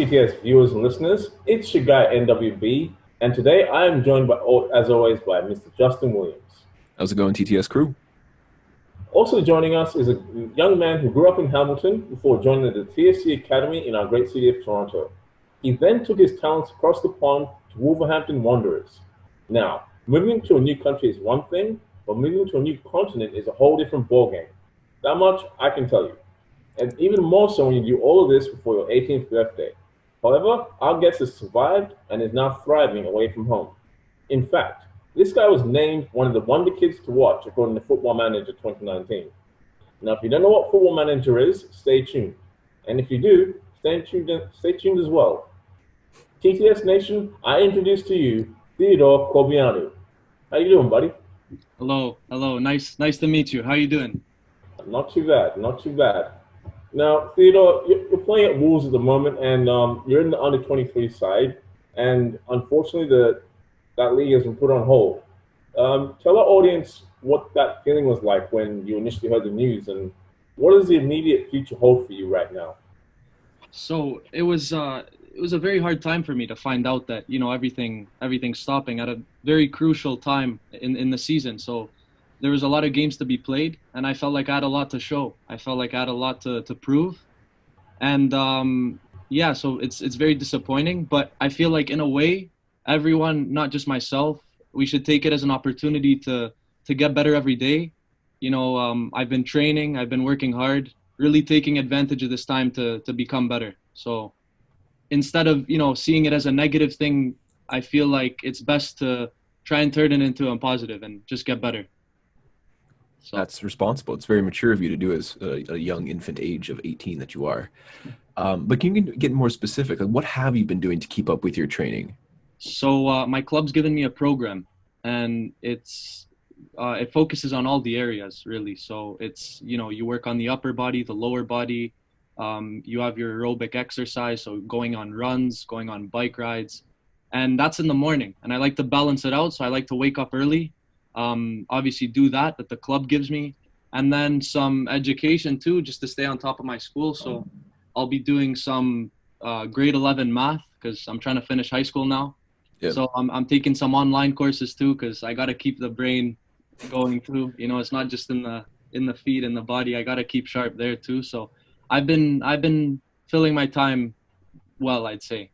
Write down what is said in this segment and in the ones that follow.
TTS viewers and listeners. It's your guy NWB, and today I am joined by, as always, by Mr. Justen Williams. How's it going, TTS crew? Also joining us is a young man who grew up in Hamilton before joining the TSC Academy in our great city of Toronto. He then took his talents across the pond to Wolverhampton Wanderers. Now, moving to a new country is one thing, but moving to a new continent is a whole different ballgame. That much I can tell you. And even more so when you do all of this before your 18th birthday. However, our guest has survived and is now thriving away from home. In fact, this guy was named one of the wonder kids to watch according to Football Manager 2019. Now, if you don't know what Football Manager is, stay tuned. And if you do, stay tuned as well. TTS Nation, I introduce to you Theodor Corbeanu. How you doing, buddy? Hello. Nice to meet you. How you doing? Not too bad. Now, Theodore, you're playing at Wolves at the moment, and you're in the under-23 side, and unfortunately, that league has been put on hold. Tell our audience what that feeling was like when you initially heard the news, and what does the immediate future hold for you right now? So it was a very hard time for me to find out that everything's stopping at a very crucial time in the season. So there was a lot of games to be played, and I felt like I had a lot to show. I felt like I had a lot to prove. And so it's very disappointing, but I feel like in a way, everyone, not just myself, we should take it as an opportunity to get better every day. I've been training, I've been working hard, really taking advantage of this time to become better. So instead of, seeing it as a negative thing, I feel like it's best to try and turn it into a positive and just get better. So That's responsible. It's very mature of you to do as a young infant age of 18 that you are. But can you get more specific? Like, what have you been doing to keep up with your training? So my club's given me a program, and it focuses on all the areas really. So it's, you work on the upper body, the lower body. You have your aerobic exercise, so going on runs, going on bike rides, and that's in the morning. And I like to balance it out, so I like to wake up early. Obviously do that the club gives me, and then some education too, just to stay on top of my school. So I'll be doing some grade 11 math because I'm trying to finish high school now. Yeah. So I'm taking some online courses too because I got to keep the brain going through. It's not just in the feet and the body. I got to keep sharp there too. So I've been filling my time well, I'd say.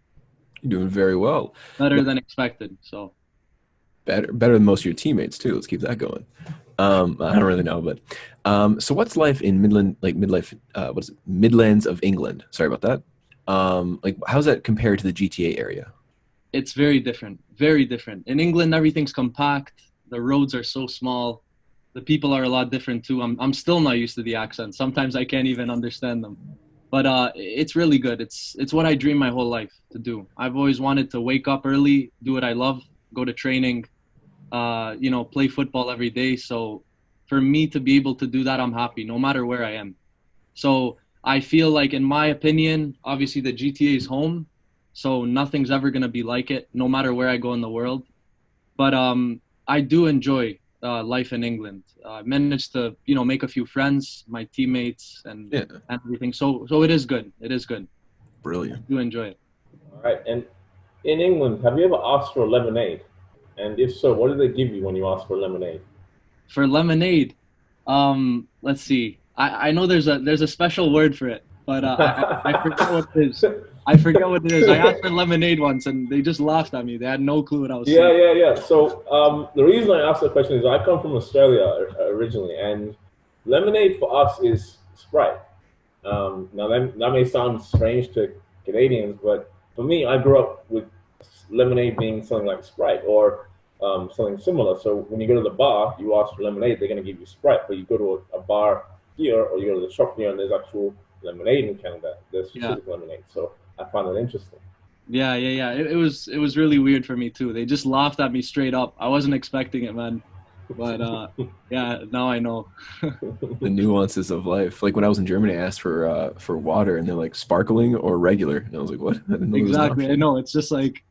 You're doing very well. Better than expected. So Better than most of your teammates too. Let's keep that going. I don't really know, but so what's life in Midlands of England? Sorry about that. How's that compared to the GTA area? It's very different. In England, everything's compact. The roads are so small. The people are a lot different too. I'm still not used to the accent. Sometimes I can't even understand them. But it's really good. It's what I dream my whole life to do. I've always wanted to wake up early, do what I love, go to training, play football every day. So for me to be able to do that, I'm happy no matter where I am. So I feel like, in my opinion, obviously the GTA is home, so nothing's ever going to be like it no matter where I go in the world. But I do enjoy life in England. I managed to, make a few friends, my teammates and everything. So it is good. Brilliant. I do enjoy it. All right, and in England, have you ever asked for a lemonade? And if so, what do they give you when you ask for lemonade? For lemonade, let's see. I know there's a special word for it, but I forget what it is. I asked for lemonade once, and they just laughed at me. They had no clue what I was saying. Yeah. So the reason I asked that question is I come from Australia originally, and lemonade for us is Sprite. Now that may sound strange to Canadians, but for me, I grew up with lemonade being something like Sprite or something similar. So when you go to the bar, you ask for lemonade, they're going to give you Sprite. But you go to a bar here or you go to the shop here and there's actual lemonade in Canada. There's specific lemonade. So I found that interesting. Yeah. It was really weird for me too. They just laughed at me straight up. I wasn't expecting it, man. But now I know. The nuances of life. Like when I was in Germany, I asked for water, and they're like sparkling or regular, and I was like, "What?" I didn't know exactly. I know. It's just like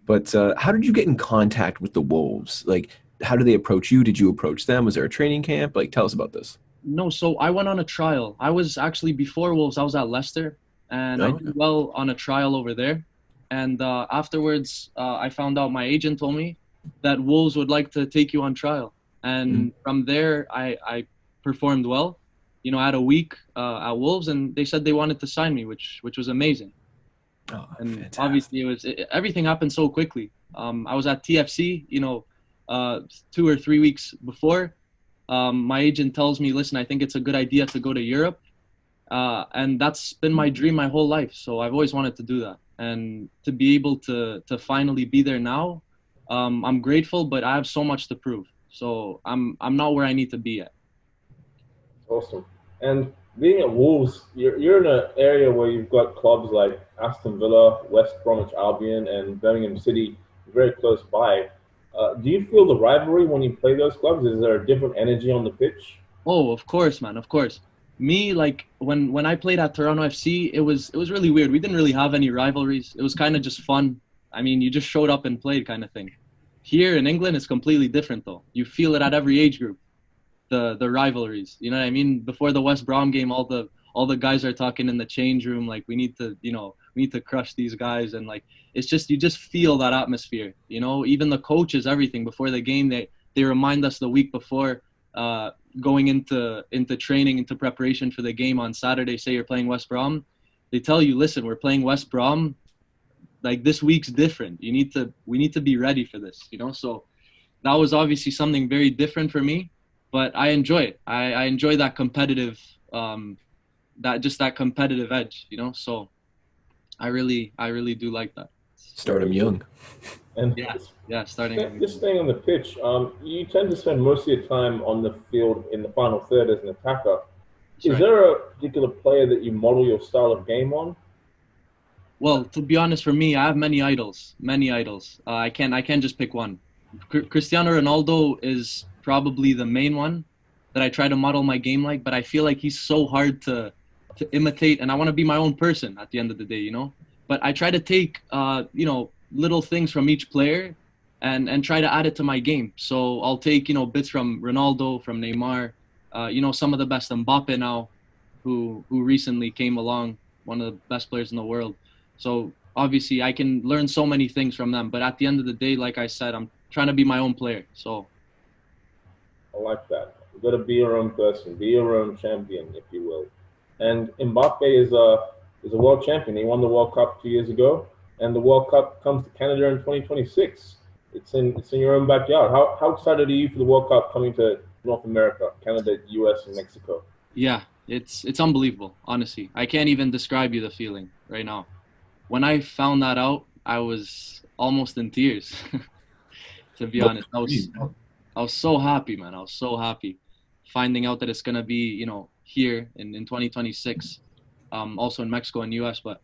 But how did you get in contact with the Wolves? Like, how did they approach you? Did you approach them? Was there a training camp? Like, tell us about this. No, so I went on a trial. I was actually, before Wolves, I was at Leicester, and I No? did well on a trial over there. And afterwards, I found out my agent told me that Wolves would like to take you on trial. And from there, I performed well. You know, I had a week at Wolves, and they said they wanted to sign me, which was amazing. Oh, And fantastic. obviously, everything happened so quickly. I was at TFC, 2 or 3 weeks before. My agent tells me, listen, I think it's a good idea to go to Europe. And that's been my dream my whole life. So I've always wanted to do that. And to be able to finally be there now, I'm grateful, but I have so much to prove. So I'm not where I need to be yet. Awesome. And being at Wolves, you're in an area where you've got clubs like Aston Villa, West Bromwich Albion, and Birmingham City very close by. Do you feel the rivalry when you play those clubs? Is there a different energy on the pitch? Oh, of course, man, of course. Me, like when I played at Toronto FC, it was really weird. We didn't really have any rivalries. It was kind of just fun. I mean, you just showed up and played kind of thing. Here in England, it's completely different though. You feel it at every age group. The rivalries. You know what I mean? Before the West Brom game, all the guys are talking in the change room like we need to crush these guys, and like it's just you just feel that atmosphere. You know, even the coaches, everything before the game, they remind us the week before, going into training, into preparation for the game on Saturday. Say you're playing West Brom, they tell you, listen, we're playing West Brom. Like this week's different. We need to be ready for this. You know, so that was obviously something very different for me, but I enjoy it. I enjoy that competitive, that competitive edge, you know. So I really do like that. Start 'em young. And Yeah, starting. just staying on the pitch, you tend to spend most of your time on the field in the final third as an attacker. That's Is right. there a particular player that you model your style of game on? Well, to be honest, for me, I have many idols. Many idols. I can't just pick one. Cristiano Ronaldo is probably the main one that I try to model my game like, but I feel like he's so hard to imitate, and I want to be my own person at the end of the day, you know. But I try to take little things from each player and try to add it to my game. So I'll take bits from Ronaldo, from Neymar, some of the best, Mbappe now, who recently came along, one of the best players in the world. So obviously I can learn so many things from them, but at the end of the day, like I said, I'm trying to be my own player. So I like that. You've got to be your own person, be your own champion, if you will. And Mbappe is a world champion. He won the World Cup 2 years ago, and the World Cup comes to Canada in 2026. It's in your own backyard. How excited are you for the World Cup coming to North America, Canada, U.S., and Mexico? yeah, it's unbelievable, honestly. I can't even describe you the feeling right now. When I found that out, I was almost in tears. To be honest, I was so happy, man. I was so happy finding out that it's gonna be, here in 2026, also in Mexico and US. But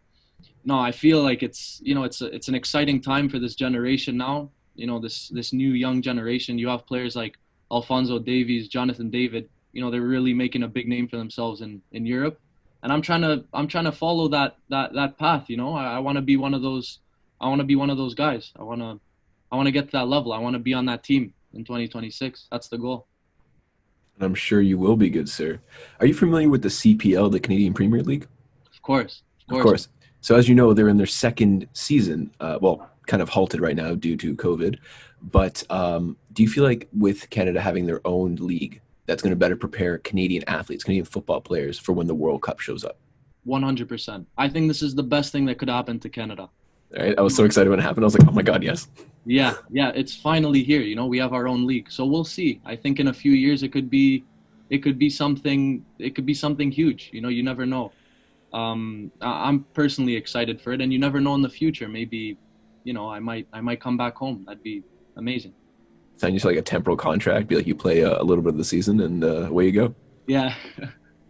no, I feel like it's an exciting time for this generation now. This new young generation. You have players like Alphonso Davies, Jonathan David. They're really making a big name for themselves in Europe, and I'm trying to follow that path. I want to be one of those. I want to be one of those guys. I want to get to that level. I want to be on that team in 2026. That's the goal. And I'm sure you will be, good sir. Are you familiar with the CPL, the Canadian Premier League? Of course, of Of course. course. So as you know, they're in their second season. Well, kind of halted right now due to COVID. But do you feel like with Canada having their own league, that's going to better prepare Canadian athletes, Canadian football players for when the World Cup shows up? 100%. I think this is the best thing that could happen to Canada. All right? I was so excited when it happened. I was like, oh my God, yes. Yeah, it's finally here. We have our own league, so we'll see. I think in a few years it could be something huge. You never know. I'm personally excited for it, and you never know in the future. Maybe, I might come back home. That'd be amazing. Sign you to like a temporal contract, be like you play a little bit of the season, and away you go. Yeah.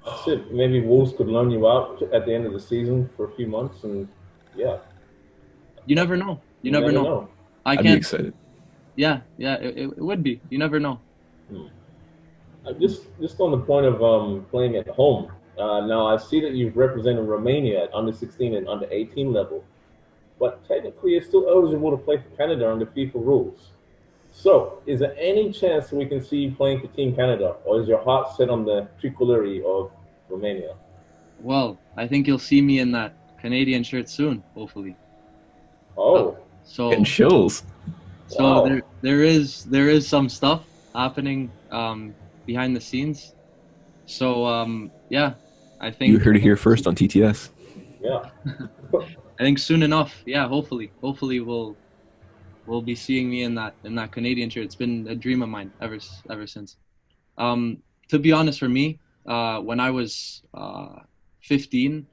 That's it. Maybe Wolves could loan you out at the end of the season for a few months, and yeah, You never know. You you never never know. know. I I'd be can't. excited. Yeah, it would be. You never know. Just on the point of playing at home. Now I see that you've represented Romania at under 16 and under 18 level, but technically you're still eligible to play for Canada under FIFA rules. So, is there any chance that we can see you playing for Team Canada, or is your heart set on the tricolore of Romania? Well, I think you'll see me in that Canadian shirt soon, hopefully. Oh, So Getting chills. so wow. there is some stuff happening behind the scenes. So yeah, I You think heard it here first on TTS. Yeah. I think soon enough. Yeah, hopefully we'll be seeing me in that Canadian shirt. It's been a dream of mine ever since. To be honest, for me, when I was 15,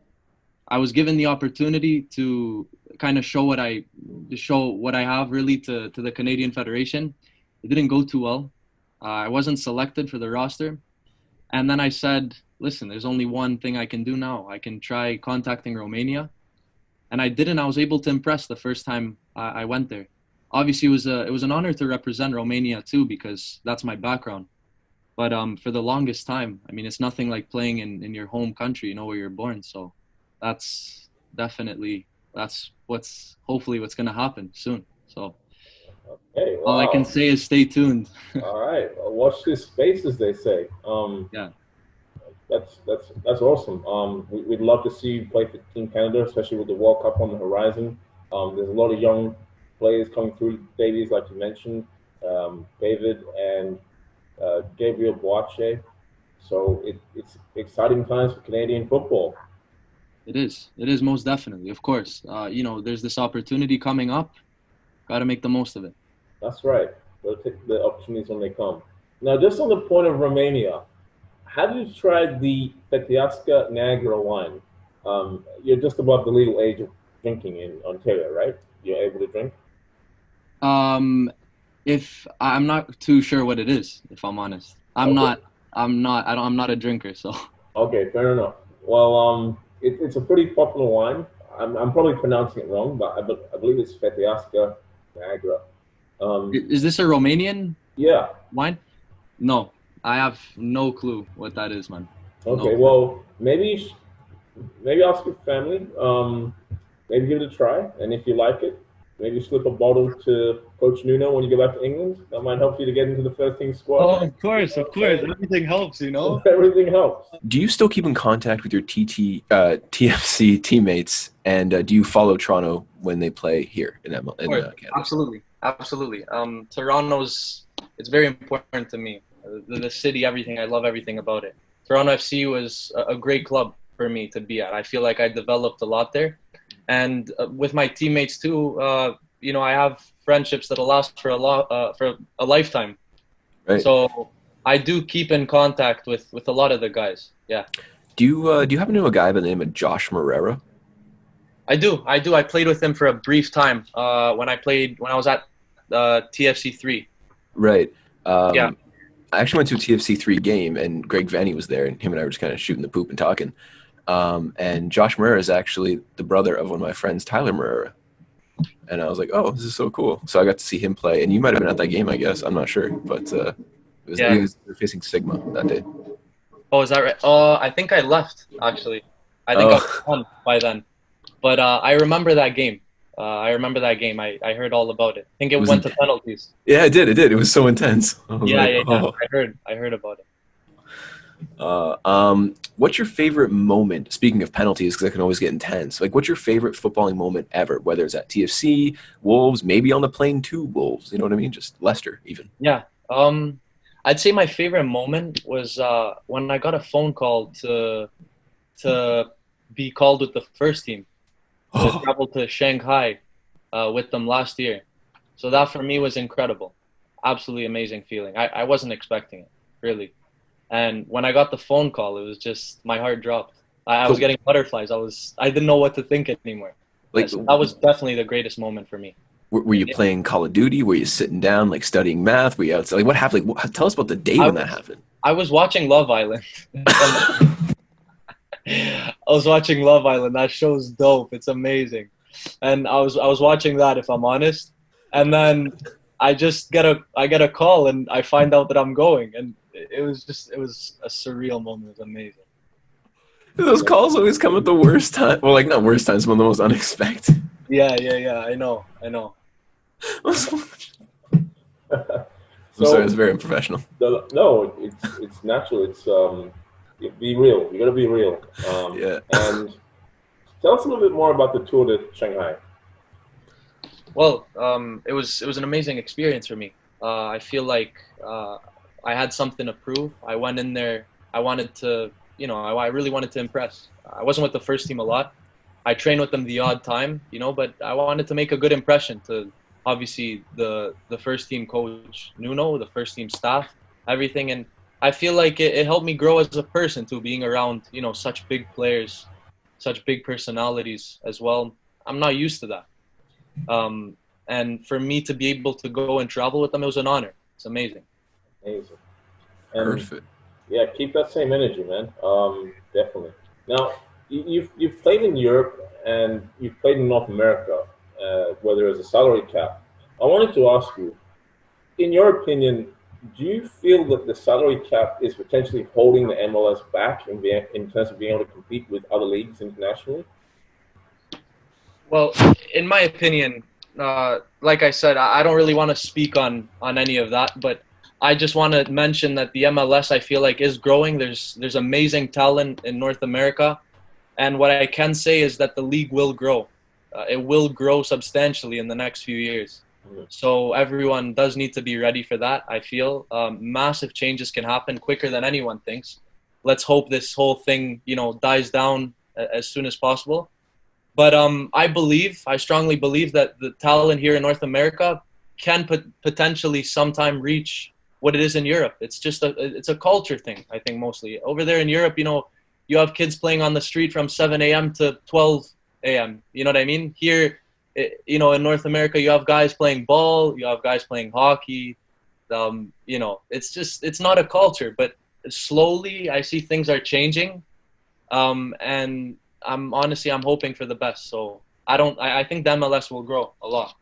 I was given the opportunity to kind of show what I have really to the Canadian Federation. It didn't go too well. I wasn't selected for the roster, and then I said, "Listen, there's only one thing I can do now. I can try contacting Romania." And I did, and I was able to impress the first time I went there. Obviously, it was an honor to represent Romania too, because that's my background. But for the longest time, I mean, it's nothing like playing in your home country, you know, where you're born. So that's definitely what's hopefully what's gonna happen soon. So Hey, all I can wow. say is stay tuned. All right. Watch this space, as they say. Yeah, That's awesome. We'd love to see you play for Team Canada, especially with the World Cup on the horizon. There's a lot of young players coming through, Davies, like you mentioned, David and Gabriel Boache. So it's exciting times for Canadian football. it is. It is most definitely, of course. You know, there's this opportunity coming up. Got to make the most of it. That's right. We'll take the opportunities when they come. Now, just on the point of Romania, have you tried the Fetiasca Niagara wine? You're just above the legal age of drinking in Ontario, right? You're able to drink? Um, if I'm not too sure what it is, if I'm honest, Okay. I'm not a drinker, so Okay, fair enough. Well, it's a pretty popular wine. I'm probably pronouncing it wrong, but I believe it's Fetiasca Niagara. Um, is this a Romanian yeah. wine? No, I have no clue what that is, man. No Okay. clue. Well, maybe ask your family. Maybe give it a try, and if you like it, maybe slip a bottle to Coach Nuno when you go back to England. That might help you to get into the first team squad. Oh, of course, You know of what course. I'm Everything helps, you know. saying? Everything helps. Do you still keep in contact with your TFC teammates, and do you follow Toronto when they play here in Of course, Canada? absolutely. Toronto's it's very important to me. The city, everything. I love everything about it. Toronto FC was a great club for me to be at. I feel like I developed a lot there, and with my teammates too. You know, I have friendships that'll last for a lifetime. Right. So I do keep in contact with a lot of the guys. Yeah, Do you happen to know a guy by the name of Josh Morera? I do. I played with him for a brief time when I was at TFC3. Right. Yeah. I actually went to a TFC3 game, and Greg Vanny was there, and him and I were just kind of shooting the poop and talking. And Josh Morera is actually the brother of one of my friends, Tyler Morera. And I was like, oh, this is so cool. So I got to see him play, and you might have been at that game, I guess. I'm not sure, but Yeah. they were facing Sigma that day. Oh, is that right? I think I left actually. I think I was done by then. But I remember that game. I heard all about it. I think it went to penalties. Yeah, it did. It was so intense. I was Yeah, like, yeah, yeah. oh. I heard about it. What's your favorite moment? Speaking of penalties, because I can always get intense. Like, what's your favorite footballing moment ever? Whether it's at TFC, Wolves, maybe on the plane to Wolves. You know what I mean? Just Leicester, even. Yeah. I'd say my favorite moment was when I got a phone call to be called with the first team to travel to Shanghai with them last year. So that for me was incredible. Absolutely amazing feeling. I wasn't expecting it, really. And when I got the phone call, it was just my heart dropped. I was getting butterflies. I didn't know what to think anymore. Like, so that was definitely the greatest moment for me. Were you playing Call of Duty? Were you sitting down, like studying math? Were you outside? Like, what happened? Like, tell us about the day when that happened. I was watching Love Island. I was watching Love Island. That show's dope. It's amazing. And I was watching that, if I'm honest. And then I get a call and I find out that I'm going, and it was a surreal moment. It was amazing. Those calls always come at the worst time. Well, like not worst times, but the most unexpected. Yeah. I know. I'm sorry, it's very unprofessional. No, it's natural. It's be real. You got to be real. Yeah. And Tell us a little bit more about the tour to Shanghai. Well, it was an amazing experience for me. I feel like I had something to prove. I went in there. I wanted to, I really wanted to impress. I wasn't with the first team a lot. I trained with them the odd time, but I wanted to make a good impression to obviously the first team coach Nuno, the first team staff, everything. And I feel like it helped me grow as a person too, being around, such big players, such big personalities as well. I'm not used to that. And for me to be able to go and travel with them, it was an honor. It's amazing. Amazing. And Perfect. yeah, keep that same energy, man. Definitely. Now, you've played in Europe and you've played in North America, where there is a salary cap. I wanted to ask you, in your opinion, do you feel that the salary cap is potentially holding the MLS back in terms of being able to compete with other leagues internationally? Well, in my opinion, like I said, I don't really want to speak on any of that, but I just want to mention that the MLS, I feel like, is growing. There's amazing talent in North America, and what I can say is that the league will grow. It will grow substantially in the next few years. So everyone does need to be ready for that, I feel. Massive changes can happen quicker than anyone thinks. Let's hope this whole thing, dies down as soon as possible. But I strongly believe that the talent here in North America can potentially sometime reach what it is in Europe. It's just it's a culture thing, I think, mostly. Over there in Europe, you have kids playing on the street from 7 a.m. to 12 a.m. You know what I mean? Here, in North America, you have guys playing ball, you have guys playing hockey. It's not a culture, but slowly I see things are changing. And I'm hoping for the best. So I think the MLS will grow a lot.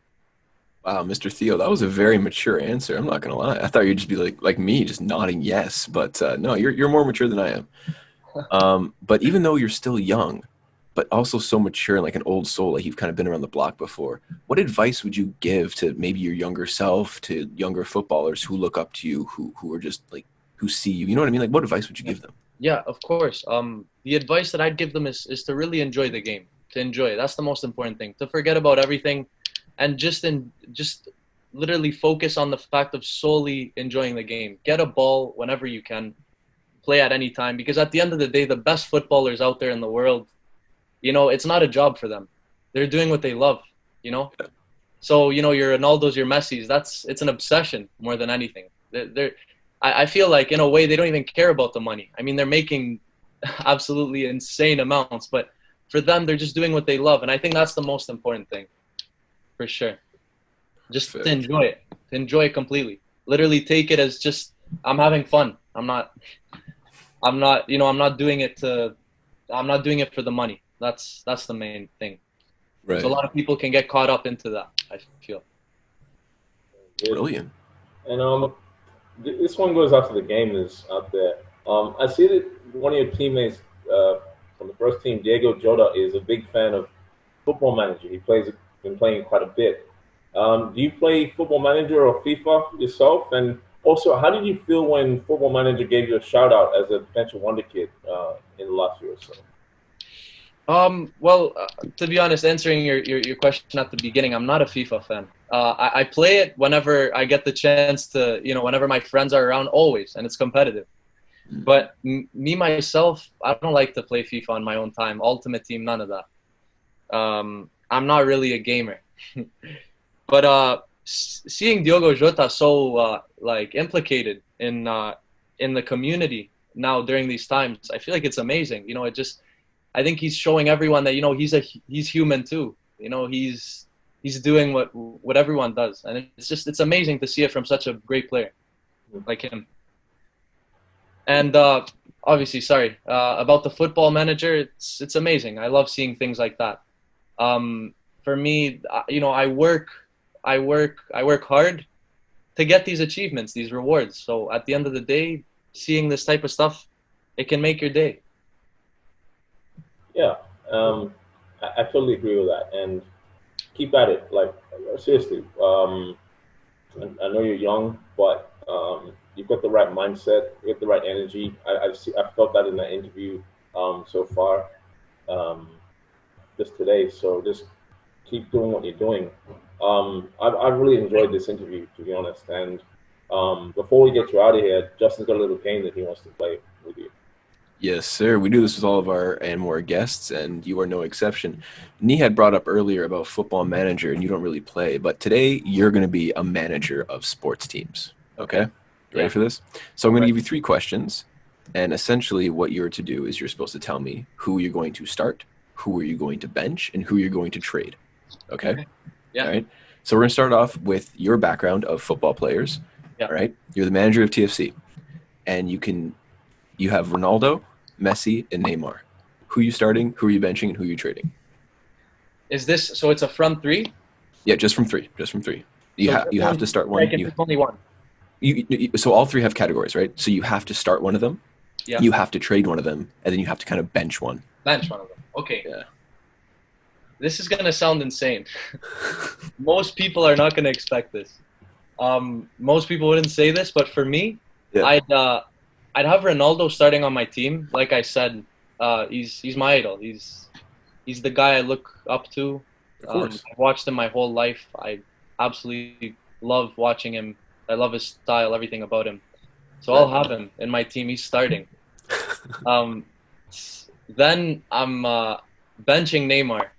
Wow, Mr. Theo, that was a very mature answer. I'm not gonna lie. I thought you'd just be like me, just nodding yes. But no, you're more mature than I am. But even though you're still young, but also so mature and like an old soul, like you've kind of been around the block before, what advice would you give to maybe your younger self, to younger footballers who look up to you, who are just like, who see you? You know what I mean? Like, what advice would you give them? Yeah, of course. The advice that I'd give them is to really enjoy the game, to enjoy it. That's the most important thing. To forget about everything, and just literally focus on the fact of solely enjoying the game. Get a ball whenever you can, play at any time. Because at the end of the day, the best footballers out there in the world, it's not a job for them. They're doing what they love. So your Ronaldo's, your Messi's. It's an obsession more than anything. I feel like, in a way, they don't even care about the money. I mean, they're making absolutely insane amounts, but for them, they're just doing what they love. And I think that's the most important thing, for sure. Just to enjoy it. To enjoy it completely. Literally take it as just, I'm having fun. I'm not doing it for the money. That's the main thing. Right. So a lot of people can get caught up into that, I feel. Brilliant. And this one goes out to the gamers out there. I see that one of your teammates from the first team, Diego Jota, is a big fan of Football Manager. Been playing quite a bit. Do you play Football Manager or FIFA yourself? And also, how did you feel when Football Manager gave you a shout out as a potential wonder kid in the last year or so? Well, to be honest, answering your question at the beginning, I'm not a FIFA fan. I play it whenever I get the chance to, whenever my friends are around, always, and it's competitive. But me, myself, I don't like to play FIFA on my own time. Ultimate Team, none of that. I'm not really a gamer. But seeing Diogo Jota so implicated in the community now during these times, I feel like it's amazing. I think he's showing everyone that he's human too. He's doing what everyone does, and it's amazing to see it from such a great player like him. And obviously, sorry about the Football Manager. It's amazing. I love seeing things like that. For me, I work hard to get these achievements, these rewards. So at the end of the day, seeing this type of stuff, it can make your day. Yeah, I totally agree with that, and keep at it. Like, seriously, I know you're young, but you've got the right mindset, you got the right energy. I felt that in that interview so far. just today. So just keep doing what you're doing. I've really enjoyed this interview, to be honest. And before we get you out of here, Justin's got a little game that he wants to play with you. Yes, sir. We do this with all of our and more guests, and you are no exception. Nee had brought up earlier about football manager, and you don't really play, but today you're going to be a manager of sports teams. Okay? You ready for this? So I'm going to give you 3 questions, and essentially what you're to do is you're supposed to tell me who you're going to start, who are you going to bench, and who you're going to trade. Okay? Yeah. All right. So we're going to start off with your background of football players. Yeah. All right. You're the manager of TFC, and you have Ronaldo, Messi, and Neymar. Who are you starting, who are you benching, and who are you trading? Is this so? It's a front 3. Yeah, just from 3. Just from 3. You have to start one. It's only one. So all 3 have categories, right? So you have to start one of them. Yeah. You have to trade one of them, and then you have to kind of bench one. Bench one of them. Okay. Yeah. This is gonna sound insane. Most people are not gonna expect this. Most people wouldn't say this, but for me, Yeah. I'd have Ronaldo starting on my team. Like I said, he's my idol. He's the guy I look up to. Of course. I've watched him my whole life. I absolutely love watching him. I love his style, everything about him. So I'll have him in my team. He's starting. Then I'm benching Neymar.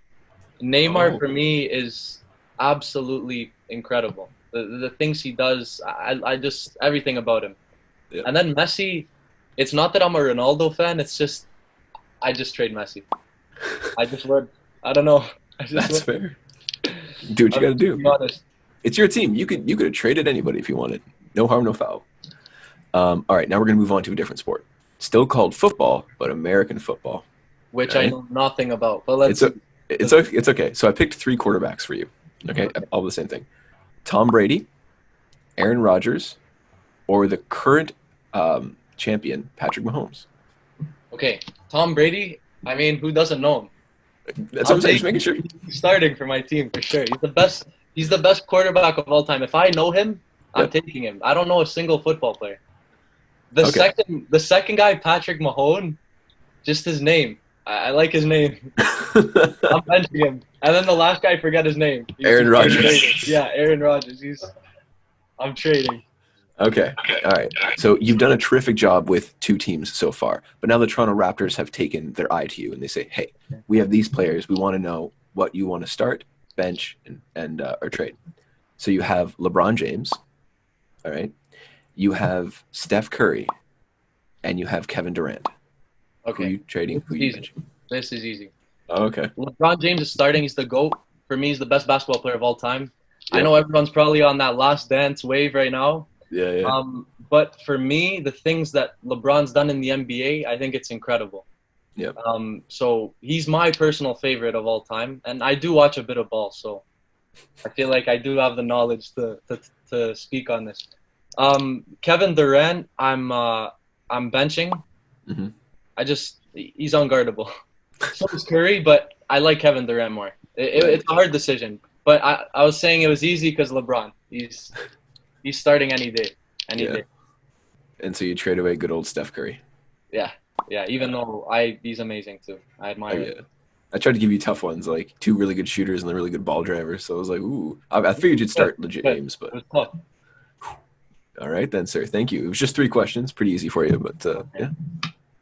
Neymar for me is absolutely incredible. The things he does, I just everything about him. Yeah. And then Messi, it's not that I'm a Ronaldo fan. It's just I just trade Messi. I just would. I don't know. That's fair. Do what you got to do. Be honest. It's your team. You could have traded anybody if you wanted. No harm, no foul. All right, now we're going to move on to a different sport. Still called football, but American football. Which I know nothing about. But let's. It's okay. So I picked 3 quarterbacks for you. Okay, all the same thing. Tom Brady, Aaron Rodgers, or the current champion, Patrick Mahomes. Okay, Tom Brady. I mean, who doesn't know him? That's what I'm saying. Just making sure. He's starting for my team for sure. He's the best. He's the best quarterback of all time. If I know him, I'm taking him. I don't know a single football player. The second guy, Patrick Mahomes, just his name. I like his name. I'm benching him. And then the last guy, I forget his name. Aaron Rodgers. Yeah, Aaron Rodgers. I'm trading. Okay. All right. So you've done a terrific job with 2 teams so far. But now the Toronto Raptors have taken their eye to you and they say, hey, we have these players. We want to know what you want to start, bench, and or trade. So you have LeBron James. All right. You have Steph Curry. And you have Kevin Durant. Okay. Who are you trading? Who are you benching? This is easy. Oh, okay. LeBron James is starting. He's the GOAT. For me, he's the best basketball player of all time. Yeah. I know everyone's probably on that last dance wave right now. Yeah. But for me, the things that LeBron's done in the NBA, I think it's incredible. Yeah. So he's my personal favorite of all time. And I do watch a bit of ball, so I feel like I do have the knowledge to speak on this. Kevin Durant, I'm benching. Mm-hmm. He's unguardable. So is Curry, but I like Kevin Durant more. It's a hard decision, but I was saying it was easy because LeBron. He's starting any day. And so you trade away good old Steph Curry. Yeah. Even though he's amazing too. I admire him. I tried to give you tough ones, like 2 really good shooters and a really good ball driver. So I was like, ooh, I figured you'd start legit games, but. It was tough. All right then, sir. Thank you. It was just 3 questions, pretty easy for you, but yeah.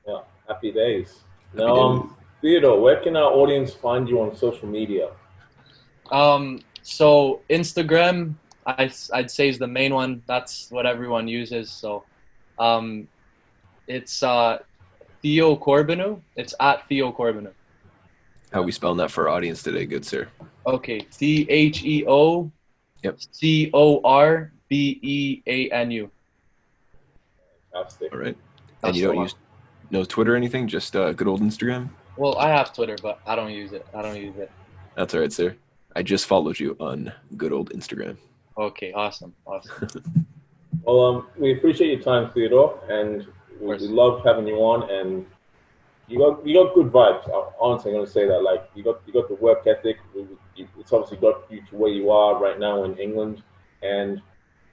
Yeah, happy days. Now, Theodore, where can our audience find you on social media? So Instagram, I'd say is the main one. That's what everyone uses. So, it's Theo Corbeanu. It's at Theo Corbeanu. How are we spelling that for our audience today, good sir? Okay, THEO. Yep. CORBEANU. Fantastic. All right. And you don't use no Twitter or anything? Just good old Instagram? Well, I have Twitter, but I don't use it. That's all right, sir. I just followed you on good old Instagram. Okay, awesome. Well, we appreciate your time, Theodore, and we loved having you on. And you got good vibes. Honestly, I'm gonna say that. Like you got the work ethic. It's obviously got you to where you are right now in England, and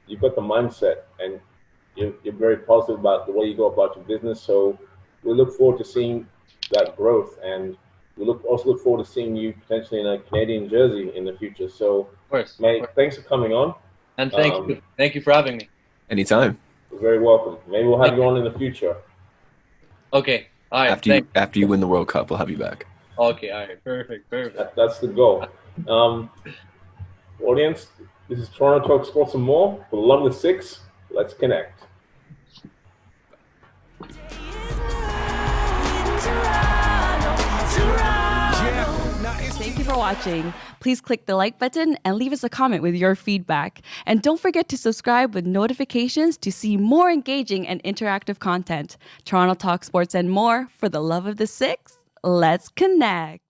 you've got the mindset, and you're very positive about the way you go about your business. So we look forward to seeing that growth, and also look forward to seeing you potentially in a Canadian jersey in the future. So, Of course. mate, thanks for coming on. And thank you for having me. Anytime. You're very welcome. Maybe we'll have you on in the future. Okay. All right. After you win the World Cup, we'll have you back. Okay. All right. Perfect. That's the goal. Audience, this is Toronto Talk Sports and More. For the love of the Six, let's connect. Thank you for watching. Please click the like button and leave us a comment with your feedback. And don't forget to subscribe with notifications to see more engaging and interactive content. Toronto Talk Sports and More. For the love of the Six, let's connect.